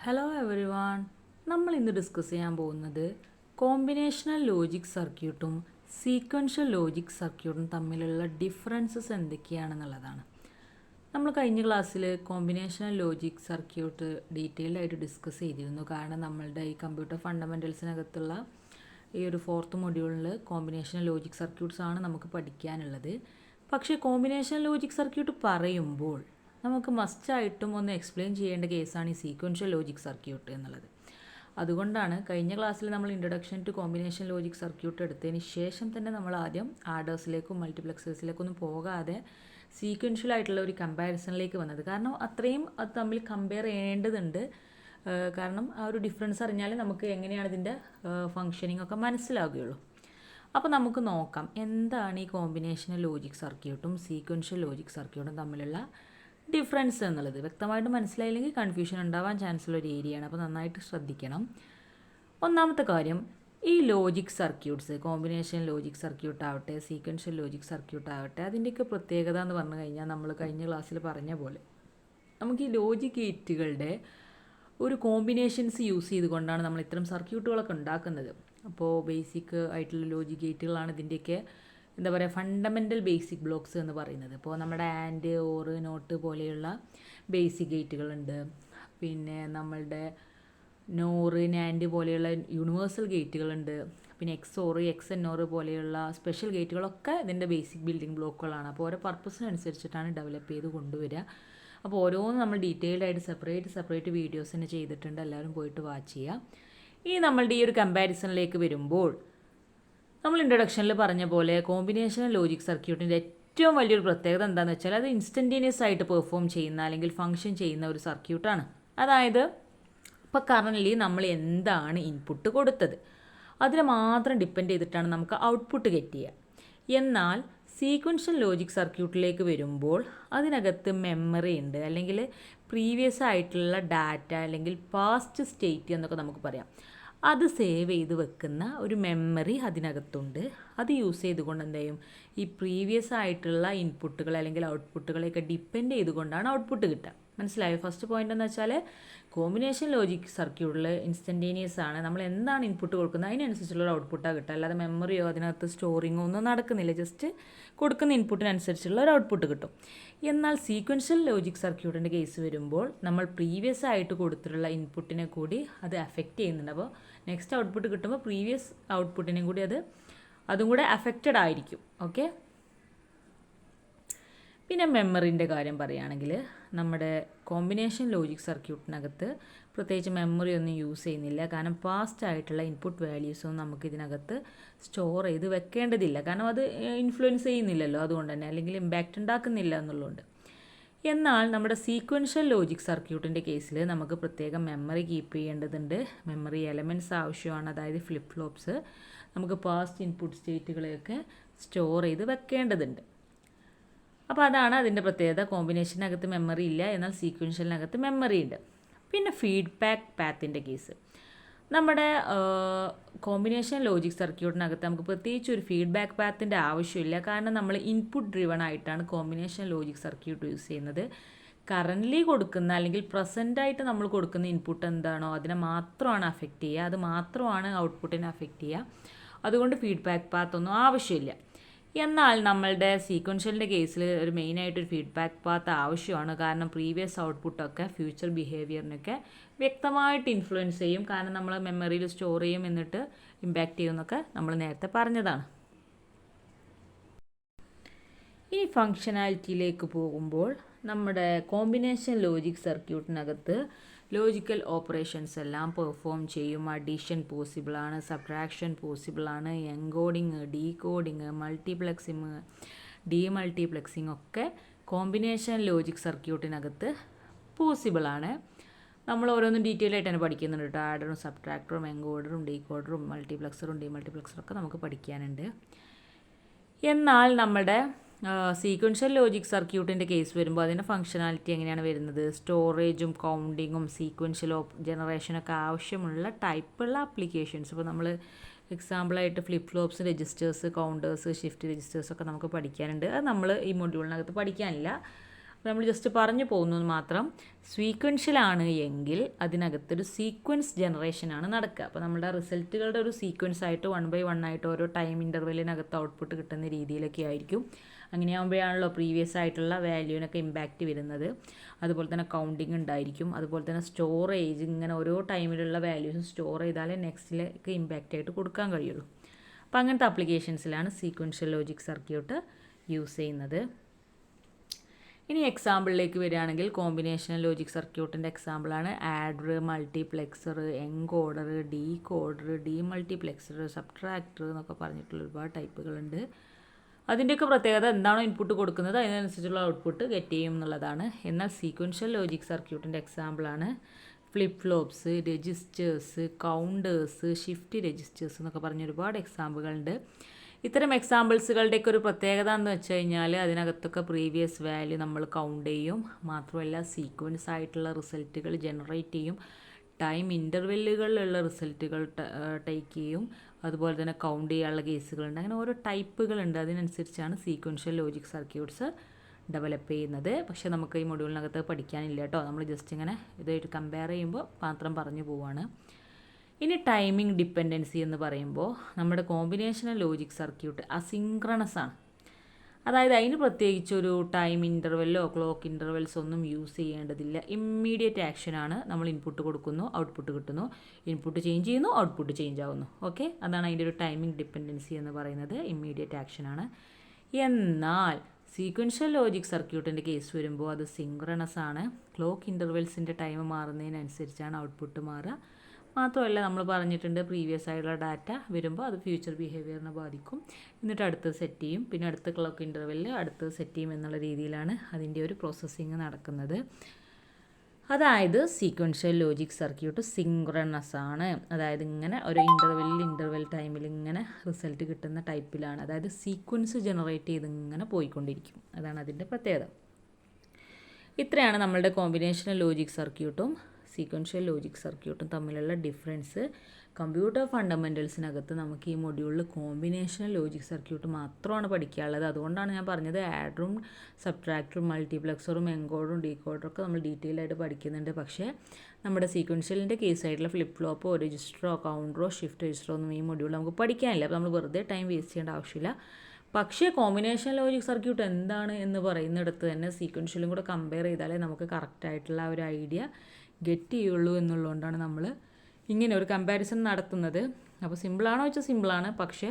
Hello every one. നമ്മൾ ഇന്ന് discuss ചെയ്യാൻ പോകുന്നത് കോമ്പിനേഷണൽ ലോജിക് സർക്യൂട്ടും സീക്വൻഷ്യൽ ലോജിക് സർക്യൂട്ടും തമ്മിലുള്ള ഡിഫറൻസസ് എന്തൊക്കെയാണെന്നുള്ളതാണ്. നമ്മൾ കഴിഞ്ഞ ക്ലാസ്സിൽ കോമ്പിനേഷണൽ ലോജിക് സർക്യൂട്ട് ഡീറ്റെയിൽഡ് ആയിട്ട് ഡിസ്കസ് ചെയ്തിരുന്നു. കാരണം നമ്മളുടെ ഈ കമ്പ്യൂട്ടർ ഫണ്ടമെൻറ്റൽസിനകത്തുള്ള ഈ ഒരു 4th മൊഡ്യൂളിൽ കോമ്പിനേഷണൽ ലോജിക് സർക്യൂട്ട്സ് ആണ് നമുക്ക് പഠിക്കാനുള്ളത്. പക്ഷേ കോമ്പിനേഷണൽ ലോജിക് സർക്യൂട്ട് പറയുമ്പോൾ നമുക്ക് മസ്റ്റായിട്ടും ഒന്ന് എക്സ്പ്ലെയിൻ ചെയ്യേണ്ട കേസാണ് ഈ സീക്വൻഷ്യൽ ലോജിക് സർക്യൂട്ട് എന്നുള്ളത്. അതുകൊണ്ടാണ് കഴിഞ്ഞ ക്ലാസ്സിൽ നമ്മൾ introduction to combination logic circuit എടുത്തതിന് ശേഷം തന്നെ നമ്മൾ ആദ്യം ആഡേഴ്സിലേക്കും മൾട്ടിപ്ലക്സേഴ്സിലേക്കൊന്നും പോകാതെ സീക്വൻഷ്യൽ ആയിട്ടുള്ള ഒരു കമ്പാരിസണിലേക്ക് വന്നത്. കാരണം അത്രയും അത് തമ്മിൽ കമ്പയർ ചെയ്യേണ്ടതുണ്ട്. കാരണം ആ ഒരു ഡിഫറൻസ് അറിഞ്ഞാൽ നമുക്ക് എങ്ങനെയാണ് ഇതിൻ്റെ ഫങ്ഷനിങ് ഒക്കെ മനസ്സിലാവുകയുള്ളൂ. അപ്പോൾ നമുക്ക് നോക്കാം എന്താണ് ഈ കോമ്പിനേഷണൽ ലോജിക് സർക്യൂട്ടും സീക്വൻഷ്യൽ ലോജിക് സർക്യൂട്ടും തമ്മിലുള്ള ഡിഫറൻസ് എന്നുള്ളത്. വ്യക്തമായിട്ട് മനസ്സിലായില്ലെങ്കിൽ കൺഫ്യൂഷൻ ഉണ്ടാവാൻ ചാൻസ് ഉള്ള ഒരു ഏരിയയാണ്. അപ്പോൾ നന്നായിട്ട് ശ്രദ്ധിക്കണം. ഒന്നാമത്തെ കാര്യം, ഈ logic circuits, combination logic circuit ആവട്ടെ സീക്വൻഷ്യൽ ലോജിക് സർക്യൂട്ട് ആവട്ടെ, അതിൻ്റെയൊക്കെ പ്രത്യേകത എന്ന് പറഞ്ഞു കഴിഞ്ഞാൽ നമ്മൾ കഴിഞ്ഞ ക്ലാസ്സിൽ പറഞ്ഞ പോലെ നമുക്ക് ഈ ലോജിക് ഗേറ്റുകളുടെ ഒരു കോമ്പിനേഷൻസ് യൂസ് ചെയ്തുകൊണ്ടാണ് നമ്മൾ ഇത്തരം സർക്യൂട്ടുകളൊക്കെ ഉണ്ടാക്കുന്നത്. അപ്പോൾ ബേസിക് ആയിട്ടുള്ള ലോജിക് ഗേറ്റുകളാണ് ഇതിൻ്റെയൊക്കെ എന്താ പറയുക ഫണ്ടമെൻ്റൽ ബേസിക് ബ്ലോക്സ് എന്ന് പറയുന്നത്. ഇപ്പോൾ നമ്മുടെ ആൻഡ്, ഓർ, നോട്ട് പോലെയുള്ള ബേസിക് ഗേറ്റുകളുണ്ട്. പിന്നെ നമ്മളുടെ നോറ്, നാൻഡ് പോലെയുള്ള യൂണിവേഴ്സൽ ഗേറ്റുകളുണ്ട്. പിന്നെ X or, X N or പോലെയുള്ള സ്പെഷ്യൽ ഗേറ്റുകളൊക്കെ ഇതിൻ്റെ ബേസിക് ബിൽഡിംഗ് ബ്ലോക്കുകളാണ്. അപ്പോൾ ഓരോ പർപ്പസിനനുസരിച്ചിട്ടാണ് ഡെവലപ്പ് ചെയ്ത് കൊണ്ടുവരിക. അപ്പോൾ ഓരോന്നും നമ്മൾ ഡീറ്റെയിൽഡ് ആയിട്ട് സെപ്പറേറ്റ് വീഡിയോസ് തന്നെ ചെയ്തിട്ടുണ്ട്. എല്ലാവരും പോയിട്ട് വാച്ച് ചെയ്യുക. ഇനി നമ്മളുടെ ഈ ഒരു കമ്പാരിസണിലേക്ക് വരുമ്പോൾ നമ്മൾ ഇൻട്രൊഡക്ഷനിൽ പറഞ്ഞ പോലെ കോമ്പിനേഷണൽ ലോജിക് സർക്യൂട്ടിൻ്റെ ഏറ്റവും വലിയൊരു പ്രത്യേകത എന്താണെന്ന് വെച്ചാൽ അത് ഇൻസ്റ്റൻറ്റേനിയസ് ആയിട്ട് പെർഫോം ചെയ്യുന്ന അല്ലെങ്കിൽ ഫങ്ഷൻ ചെയ്യുന്ന ഒരു സർക്യൂട്ടാണ്. അതായത് ഇപ്പോൾ കറൻ്റ്ലി നമ്മൾ എന്താണ് ഇൻപുട്ട് കൊടുത്തത് അതിനെ മാത്രം ഡിപ്പെൻഡ് ചെയ്തിട്ടാണ് നമുക്ക് ഔട്ട്പുട്ട് ഗെറ്റ് ചെയ്യുക. എന്നാൽ സീക്വൻഷ്യൽ ലോജിക് സർക്യൂട്ടിലേക്ക് വരുമ്പോൾ അതിനകത്ത് മെമ്മറി ഉണ്ട്, അല്ലെങ്കിൽ പ്രീവിയസ് ആയിട്ടുള്ള ഡാറ്റ അല്ലെങ്കിൽ പാസ്റ്റ് സ്റ്റേറ്റ് എന്നൊക്കെ നമുക്ക് പറയാം. അത് സേവ് ചെയ്ത് വെക്കുന്ന ഒരു മെമ്മറി അതിനകത്തുണ്ട്. അത് യൂസ് ചെയ്തുകൊണ്ട് എന്ത് ചെയ്യും, ഈ പ്രീവിയസ് ആയിട്ടുള്ള ഇൻപുട്ടുകൾ അല്ലെങ്കിൽ ഔട്ട്പുട്ടുകളെയൊക്കെ ഡിപ്പെൻഡ് ചെയ്തുകൊണ്ടാണ് ഔട്ട്പുട്ട് കിട്ടുക. മനസ്സിലായോ? ഫസ്റ്റ് പോയിന്റ് എന്ന് വെച്ചാൽ കോമ്പിനേഷൻ ലോജിക് സർക്യൂട്ടിൽ ഇൻസ്റ്റൻറ്റേനിയസ് ആണ്. നമ്മൾ എന്താണ് ഇൻപുട്ട് കൊടുക്കുന്നത് അതിനനുസരിച്ചുള്ള ഔട്ട്പുട്ടാണ് കിട്ടുക. അല്ലാതെ മെമ്മറിയോ അതിനകത്ത് സ്റ്റോറിങ്ങോ ഒന്നും നടക്കുന്നില്ല. ജസ്റ്റ് കൊടുക്കുന്ന ഇൻപുട്ടിനനുസരിച്ചുള്ള ഒരു ഔട്ട്പുട്ട് കിട്ടും. എന്നാൽ സീക്വൻഷ്യൽ ലോജിക് സർക്യൂട്ടിൻ്റെ കേസ് വരുമ്പോൾ നമ്മൾ പ്രീവിയസ് ആയിട്ട് കൊടുത്തിട്ടുള്ള ഇൻപുട്ടിനെ കൂടി അത് അഫക്റ്റ് ചെയ്യുന്നുണ്ട്. അപ്പോൾ നെക്സ്റ്റ് ഔട്ട്പുട്ട് കിട്ടുമ്പോൾ പ്രീവിയസ് ഔട്ട്പുട്ടിനെയും കൂടി അതും കൂടെ അഫക്റ്റഡ് ആയിരിക്കും. ഓക്കെ. പിന്നെ മെമ്മറിൻ്റെ കാര്യം പറയുകയാണെങ്കിൽ നമ്മുടെ കോമ്പിനേഷൻ ലോജിക് സർക്യൂട്ടിനകത്ത് പ്രത്യേകിച്ച് മെമ്മറി ഒന്നും യൂസ് ചെയ്യുന്നില്ല. കാരണം പാസ്റ്റ് ആയിട്ടുള്ള ഇൻപുട്ട് വാല്യൂസൊന്നും നമുക്ക് ഇതിനകത്ത് സ്റ്റോർ ചെയ്ത് വെക്കേണ്ടതില്ല. കാരണം അത് ഇൻഫ്ലുവൻസ് ചെയ്യുന്നില്ലല്ലോ, അതുകൊണ്ട് തന്നെ, അല്ലെങ്കിൽ ഇമ്പാക്റ്റ് ഉണ്ടാക്കുന്നില്ല എന്നുള്ളതുകൊണ്ട്. എന്നാൽ നമ്മുടെ സീക്വൻഷ്യൽ ലോജിക് സർക്യൂട്ടിൻ്റെ കേസിൽ നമുക്ക് പ്രത്യേകം മെമ്മറി കീപ്പ് ചെയ്യേണ്ടതുണ്ട്. മെമ്മറി എലമെൻറ്റ്സ് ആവശ്യമാണ്. അതായത് ഫ്ലിപ്പ് ഫ്ലോപ്സ് നമുക്ക് പാസ്റ്റ് ഇൻപുട്ട് സ്റ്റേറ്റുകളെയൊക്കെ സ്റ്റോർ ചെയ്ത് വെക്കേണ്ടതുണ്ട്. അപ്പോൾ അതാണ് അതിൻ്റെ പ്രത്യേകത. കോമ്പിനേഷനകത്ത് മെമ്മറി ഇല്ല, എന്നാൽ സീക്വൻഷ്യലിനകത്ത് മെമ്മറി ഉണ്ട്. പിന്നെ ഫീഡ്ബാക്ക് പാത്തിൻ്റെ കേസ്, നമ്മുടെ കോമ്പിനേഷൻ ലോജിക് സർക്യൂട്ടിനകത്ത് നമുക്ക് പ്രത്യേകിച്ച് ഒരു ഫീഡ്ബാക്ക് പാത്തിൻ്റെ ആവശ്യമില്ല. കാരണം നമ്മൾ ഇൻപുട്ട് ഡ്രിവൺ ആയിട്ടാണ് കോമ്പിനേഷൻ ലോജിക് സർക്യൂട്ട് യൂസ് ചെയ്യുന്നത്. കറൻ്റ്ലി കൊടുക്കുന്ന അല്ലെങ്കിൽ പ്രസൻ്റായിട്ട് നമ്മൾ കൊടുക്കുന്ന ഇൻപുട്ട് എന്താണോ അതിനെ മാത്രമാണ് അഫക്റ്റ് ചെയ്യുക, അത് മാത്രമാണ് ഔട്ട്പുട്ടിനെ അഫക്റ്റ് ചെയ്യുക. അതുകൊണ്ട് ഫീഡ്ബാക്ക് പാത്തൊന്നും ആവശ്യമില്ല. എന്നാൽ നമ്മളുടെ സീക്വൻഷ്യലിൻ്റെ കേസിൽ ഒരു മെയിനായിട്ടൊരു ഫീഡ്ബാക്ക് പാത്ത് ആവശ്യമാണ്. കാരണം പ്രീവിയസ് ഔട്ട്പുട്ടൊക്കെ ഫ്യൂച്ചർ ബിഹേവിയറിനൊക്കെ വ്യക്തമായിട്ട് ഇൻഫ്ലുവൻസ് ചെയ്യും. കാരണം നമ്മൾ മെമ്മറിയിൽ സ്റ്റോർ ചെയ്യും, എന്നിട്ട് ഇമ്പാക്റ്റ് ചെയ്യുമെന്നൊക്കെ നമ്മൾ നേരത്തെ പറഞ്ഞതാണ്. ഈ ഫങ്ഷനാലിറ്റിയിലേക്ക് പോകുമ്പോൾ നമ്മുടെ കോമ്പിനേഷൻ ലോജിക് സർക്യൂട്ടിനകത്ത് ലോജിക്കൽ ഓപ്പറേഷൻസ് എല്ലാം പെർഫോം ചെയ്യും. അഡീഷൻ പോസിബിളാണ്, സബ്ട്രാക്ഷൻ പോസിബിളാണ്, എൻകോഡിങ്, ഡീകോഡിങ്, മൾട്ടിപ്ലക്സിങ്, ഡീമൾട്ടിപ്ലക്സിങ് ഒക്കെ കോമ്പിനേഷൻ ലോജിക് സർക്യൂട്ടിനകത്ത് പോസിബിളാണ്. നമ്മൾ ഓരോന്നും ഡീറ്റെയിൽ ആയിട്ട് തന്നെ പഠിക്കുന്നുണ്ട് കേട്ടോ. ആഡറും സബ്ട്രാക്ടറും എൻകോഡറും ഡീകോഡറും മൾട്ടിപ്ലക്സറും ഡീമൾട്ടിപ്ലക്സറും ഒക്കെ നമുക്ക് പഠിക്കാനുണ്ട്. എന്നാൽ നമ്മുടെ സീക്വൻഷ്യൽ ലോജിക് സർക്യൂട്ടിൻ്റെ കേസ് വരുമ്പോൾ അതിൻ്റെ ഫങ്ഷനാലിറ്റി എങ്ങനെയാണ് വരുന്നത്, സ്റ്റോറേജും കൗണ്ടിങ്ങും സീക്വൻഷ്യൽ ജനറേഷനൊക്കെ ആവശ്യമുള്ള ടൈപ്പുള്ള ആപ്ലിക്കേഷൻസ്. ഇപ്പോൾ നമ്മൾ എക്സാമ്പിളായിട്ട് flip flops, registers, counters, shift രജിസ്റ്റേഴ്സൊക്കെ നമുക്ക് പഠിക്കാനുണ്ട്. അത് നമ്മൾ ഈ മൊഡ്യൂളിനകത്ത് പഠിക്കാനില്ല. നമ്മൾ ജസ്റ്റ് പറഞ്ഞു പോകുന്നത് മാത്രം. സീക്വൻഷ്യലാണ് എങ്കിൽ അതിനകത്തൊരു സീക്വൻസ് ജനറേഷനാണ് നടക്കുക. അപ്പോൾ നമ്മുടെ റിസൾട്ടുകളുടെ ഒരു സീക്വൻസ് ആയിട്ട് 1 by 1 ആയിട്ട് ഓരോ ടൈം ഇൻ്റർവെല്ലിനകത്ത് ഔട്ട്പുട്ട് കിട്ടുന്ന രീതിയിലൊക്കെ ആയിരിക്കും. അങ്ങനെയാകുമ്പോഴാണല്ലോ പ്രീവിയസ് ആയിട്ടുള്ള വാല്യൂവിനൊക്കെ ഇമ്പാക്റ്റ് വരുന്നത്. അതുപോലെ തന്നെ കൗണ്ടിങ് ഉണ്ടായിരിക്കും. അതുപോലെ തന്നെ സ്റ്റോറേജ്, ഇങ്ങനെ ഓരോ ടൈമിലുള്ള വാല്യൂസും സ്റ്റോർ ചെയ്താലേ നെക്സ്റ്റിലേക്ക് ഇമ്പാക്റ്റ് ആയിട്ട് കൊടുക്കാൻ കഴിയുള്ളൂ. അപ്പോൾ അങ്ങനത്തെ ആപ്ലിക്കേഷൻസിലാണ് സീക്വൻഷ്യൽ ലോജിക് സർക്യൂട്ട് യൂസ് ചെയ്യുന്നത്. ഇനി എക്സാമ്പിളിലേക്ക് വരികയാണെങ്കിൽ കോമ്പിനേഷണൽ ലോജിക് സർക്യൂട്ടിൻ്റെ എക്സാമ്പിളാണ് adder, multiplexer, encoder, decoder, demultiplexer, subtractor എന്നൊക്കെ പറഞ്ഞിട്ടുള്ള ഒരുപാട് ടൈപ്പുകളുണ്ട്. അതിൻ്റെയൊക്കെ പ്രത്യേകത എന്താണോ ഇൻപുട്ട് കൊടുക്കുന്നത് അതിനനുസരിച്ചുള്ള ഔട്ട്പുട്ട് ഗെറ്റ് ചെയ്യും എന്നുള്ളതാണ്. എന്നാൽ സീക്വൻഷ്യൽ ലോജിക് സർക്യൂട്ടിൻ്റെ എക്സാമ്പിളാണ് flip flops, registers, counters, shift registers എന്നൊക്കെ പറഞ്ഞ ഒരുപാട് എക്സാമ്പിളുകളുണ്ട്. ഇത്തരം എക്സാമ്പിൾസുകളുടെയൊക്കെ ഒരു പ്രത്യേകത എന്ന് വെച്ച് കഴിഞ്ഞാൽ അതിനകത്തൊക്കെ പ്രീവിയസ് വാല്യൂ നമ്മൾ കൗണ്ട് ചെയ്യും. മാത്രമല്ല സീക്വൻസ് ആയിട്ടുള്ള റിസൾട്ടുകൾ ജനറേറ്റ് ചെയ്യും. ടൈം ഇൻ്റർവെല്ലുകളിലുള്ള റിസൾട്ടുകൾ ടേക്ക് ചെയ്യും. അതുപോലെ തന്നെ കൗണ്ട് ചെയ്യാനുള്ള കേസുകളുണ്ട്. അങ്ങനെ ഓരോ ടൈപ്പുകളുണ്ട്. അതിനനുസരിച്ചാണ് സീക്വൻഷ്യൽ ലോജിക് സർക്യൂട്ട്സ് ഡെവലപ്പ് ചെയ്യുന്നത്. പക്ഷേ നമുക്ക് ഈ മൊഡ്യൂളിനകത്ത് പഠിക്കാനില്ല കേട്ടോ. നമ്മൾ ജസ്റ്റ് ഇങ്ങനെ ഇതായിട്ട് കമ്പയർ ചെയ്യുമ്പോൾ മാത്രം പറഞ്ഞു പോവാണ്. ഇനി ടൈമിംഗ് ഡിപ്പെൻഡൻസി എന്ന് പറയുമ്പോൾ നമ്മുടെ കോമ്പിനേഷണൽ ലോജിക് സർക്യൂട്ട് അസിൻക്രണസ് ആണ്. അതായത് അതിന് പ്രത്യേകിച്ച് ഒരു ടൈം ഇൻ്റർവെല്ലോ ക്ലോക്ക് ഇൻ്റർവെൽസ് ഒന്നും യൂസ് ചെയ്യേണ്ടതില്ല. ഇമ്മീഡിയറ്റ് ആക്ഷനാണ്. നമ്മൾ ഇൻപുട്ട് കൊടുക്കുന്നു, ഔട്ട്പുട്ട് കിട്ടുന്നു, ഇൻപുട്ട് ചേഞ്ച് ചെയ്യുന്നു, ഔട്ട്പുട്ട് ചേഞ്ച് ആവുന്നു. ഓക്കെ, അതാണ് അതിൻ്റെ ഒരു ടൈമിംഗ് ഡിപ്പെൻഡൻസി എന്ന് പറയുന്നത്. ഇമ്മീഡിയറ്റ് ആക്ഷനാണ്. എന്നാൽ സീക്വൻഷ്യൽ ലോജിക് സർക്യൂട്ടിൻ്റെ കേസ് വരുമ്പോൾ അത് സിൻക്രണസ് ആണ്. ക്ലോക്ക് ഇൻ്റർവെൽസിൻ്റെ ടൈം മാറുന്നതിനനുസരിച്ചാണ് ഔട്ട്പുട്ട് മാറുക. മാത്രമല്ല നമ്മൾ പറഞ്ഞിട്ടുണ്ട് പ്രീവിയസ് ആയിട്ടുള്ള ഡാറ്റ വരുമ്പോൾ അത് ഫ്യൂച്ചർ ബിഹേവിയറിനെ ബാധിക്കും. എന്നിട്ട് അടുത്ത് സെറ്റ് ചെയ്യും, പിന്നെ അടുത്ത ക്ലോക്ക് ഇൻ്റർവെല്ലിൽ അടുത്ത് സെറ്റ് ചെയ്യും എന്നുള്ള രീതിയിലാണ് അതിൻ്റെ ഒരു പ്രോസസ്സിങ് നടക്കുന്നത്. അതായത് സീക്വൻഷ്യൽ ലോജിക് സർക്യൂട്ട് സിൻക്രണസ് ആണ്. അതായത് ഇങ്ങനെ ഒരു ഇൻ്റർവെൽ ടൈമിൽ ഇങ്ങനെ റിസൾട്ട് കിട്ടുന്ന ടൈപ്പിലാണ്. അതായത് സീക്വൻസ് ജനറേറ്റ് ചെയ്ത് ഇങ്ങനെ പോയിക്കൊണ്ടിരിക്കും. അതാണ് അതിൻ്റെ പ്രത്യേകത. ഇത്രയാണ് നമ്മളുടെ കോമ്പിനേഷണൽ ലോജിക് സർക്യൂട്ടും സീക്വൻഷ്യൽ ലോജിക് സർക്യൂട്ടും തമ്മിലുള്ള ഡിഫറൻസ്. കമ്പ്യൂട്ടർ ഫണ്ടമെൻറ്റൽസിനകത്ത് നമുക്ക് ഈ മൊഡ്യൂളിൽ കോമ്പിനേഷണൽ ലോജിക് സർക്യൂട്ട് മാത്രമാണ് പഠിക്കാനുള്ളത്. അതുകൊണ്ടാണ് ഞാൻ പറഞ്ഞത് ആഡറും സബ്ട്രാക്ടറും മൾട്ടിപ്ലെക്സറും എൻകോഡറും ഡീകോഡറും ഒക്കെ നമ്മൾ ഡീറ്റെയിൽ ആയിട്ട് പഠിക്കുന്നുണ്ട്. പക്ഷേ നമ്മുടെ സീക്വൻഷ്യലിൻ്റെ കേസായിട്ടുള്ള ഫ്ലിപ്പ് ഫ്ലോപ്പോ രജിസ്റ്ററോ കൗണ്ടറോ ഷിഫ്റ്റ് രജിസ്റ്ററോ ഒന്നും ഈ മൊഡ്യൂളിൽ നമുക്ക് പഠിക്കാനില്ല. അപ്പോൾ നമ്മൾ വെറുതെ ടൈം വേസ്റ്റ് ചെയ്യേണ്ട ആവശ്യമില്ല. പക്ഷേ കോമ്പിനേഷൻ ലോജിക് സർക്യൂട്ട് എന്താണ് എന്ന് പറയുന്നിടത്ത് തന്നെ സീക്വൻഷ്യലും കൂടെ കമ്പയർ ചെയ്താലേ നമുക്ക് കറക്റ്റായിട്ടുള്ള ഒരു ഐഡിയ ഗെറ്റ് ചെയ്യുള്ളൂ എന്നുള്ളതുകൊണ്ടാണ് നമ്മൾ ഇങ്ങനെ ഒരു കമ്പാരിസൺ നടത്തുന്നത്. അപ്പോൾ സിമ്പിളാണോ വെച്ചാൽ സിമ്പിളാണ്, പക്ഷേ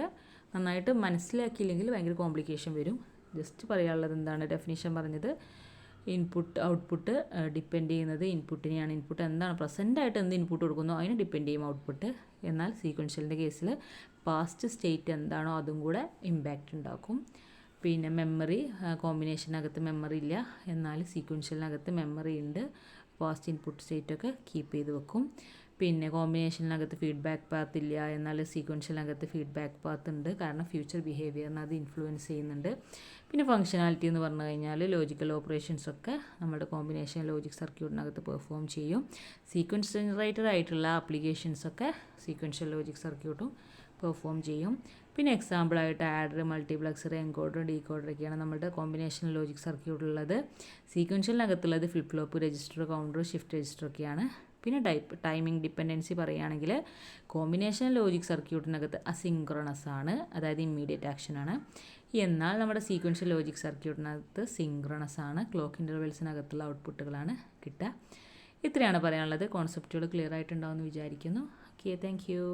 നന്നായിട്ട് മനസ്സിലാക്കിയില്ലെങ്കിൽ ഭയങ്കര കോംപ്ലിക്കേഷൻ വരും. ജസ്റ്റ് പറയാനുള്ളത് എന്താണ് ഡെഫിനിഷൻ പറഞ്ഞത്, ഇൻപുട്ട് ഔട്ട്പുട്ട് ഡിപ്പെൻഡ് ചെയ്യുന്നത് ഇൻപുട്ടിനെയാണ്. ഇൻപുട്ട് എന്താണ് പ്രസൻറ്റായിട്ട് എന്ത് ഇൻപുട്ട് കൊടുക്കുന്നോ അതിന് ഡിപ്പെൻഡ് ചെയ്യും ഔട്ട്പുട്ട്. എന്നാൽ സീക്വൻഷ്യലിൻ്റെ കേസിൽ പാസ്റ്റ് സ്റ്റേറ്റ് എന്താണോ അതും കൂടെ ഇമ്പാക്റ്റ് ഉണ്ടാക്കും. പിന്നെ മെമ്മറി, കോമ്പിനേഷനകത്ത് മെമ്മറി ഇല്ല, എന്നാൽ സീക്വൻഷ്യലിനകത്ത് മെമ്മറി ഉണ്ട്. പാസ്റ്റ് ഇൻപുട്ട് സ്റ്റേറ്റൊക്കെ കീപ്പ് ചെയ്ത് വെക്കും. പിന്നെ കോമ്പിനേഷനിനകത്ത് ഫീഡ്ബാക്ക് പാത്ത് ഇല്ല, എന്നാൽ സീക്വൻഷ്യലിനകത്ത് ഫീഡ്ബാക്ക് പാത്ത് ഉണ്ട്. കാരണം ഫ്യൂച്ചർ ബിഹേവിയറിനെ അത് ഇൻഫ്ലുവൻസ് ചെയ്യുന്നുണ്ട്. പിന്നെ ഫംഗ്ഷനാലിറ്റി എന്ന് പറഞ്ഞു കഴിഞ്ഞാൽ ലോജിക്കൽ ഓപ്പറേഷൻസൊക്കെ നമ്മുടെ കോമ്പിനേഷൻ ലോജിക് സർക്യൂട്ടിനകത്ത് പെർഫോം ചെയ്യും. സീക്വൻസ് ജനറേറ്റഡ് ആയിട്ടുള്ള ആപ്ലിക്കേഷൻസൊക്കെ സീക്വൻഷ്യൽ ലോജിക് സർക്യൂട്ടും പെർഫോം ചെയ്യും. പിന്നെ എക്സാമ്പിളായിട്ട് ആഡർ, മൾട്ടിപ്ലെക്സർ, എൻകോഡർ, ഡീകോഡറൊക്കെയാണ് നമ്മുടെ കോമ്പിനേഷൻ ലോജിക് സർക്യൂട്ടുള്ളത്. സീക്വൻഷ്യലിനകത്തുള്ളത് flip flop, register, counter, shift രജിസ്റ്ററൊക്കെയാണ്. പിന്നെ ടൈമിംഗ് ഡിപ്പെൻഡൻസി പറയുകയാണെങ്കിൽ കോമ്പിനേഷൻ ലോജിക് സർക്യൂട്ടിനകത്ത് അസിൻക്രണസ് ആണ്, അതായത് ഇമ്മീഡിയറ്റ് ആക്ഷനാണ്. എന്നാൽ നമ്മുടെ സീക്വൻഷ്യൽ ലോജിക് സർക്യൂട്ടിനകത്ത് സിൻക്രണസ് ആണ്. ക്ലോക്ക് ഇൻ്റർവെൽസിനകത്തുള്ള ഔട്ട്പുട്ടുകളാണ് കിട്ടുക. ഇത്രയാണ് പറയാനുള്ളത്. കോൺസെപ്റ്റുകൾ ക്ലിയർ ആയിട്ടുണ്ടാവുമെന്ന് വിചാരിക്കുന്നു. Okay, thank U.